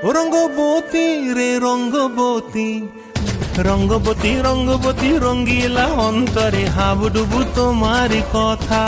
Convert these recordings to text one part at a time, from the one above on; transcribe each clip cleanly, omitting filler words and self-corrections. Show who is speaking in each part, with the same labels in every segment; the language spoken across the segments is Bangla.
Speaker 1: ও রঙ্গবতী রে রঙ্গবতী, রঙ্গবতী রঙ্গবতী রঙ্গিলা অন্তরে হাবুডুবু তোমারই কথা।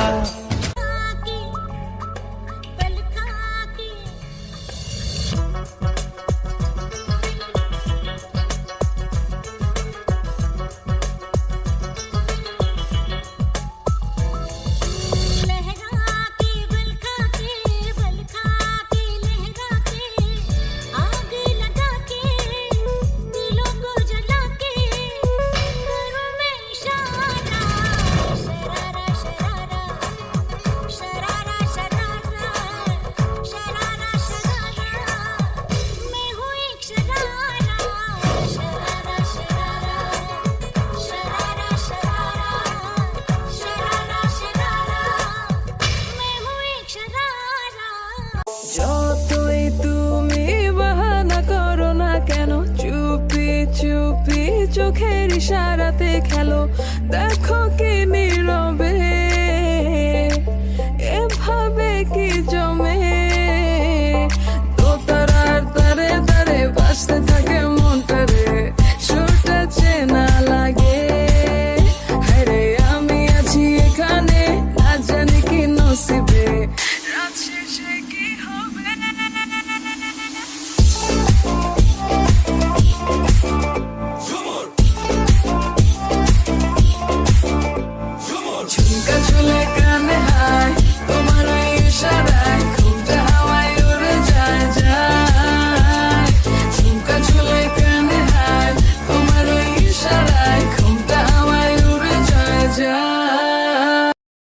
Speaker 2: যতই তুমি বাহানা করো না কেন, চুপি চুপি চোখের ইশারাতে খেলো। দেখো কি নীরবে এভাবে কি জমে, তো তারার তারে তারে বাজতে থাকে মনটারে, সুরটা চেনা লাগে। হায়রে আমি আছি এখানে, না জানি কি নসিবে রাত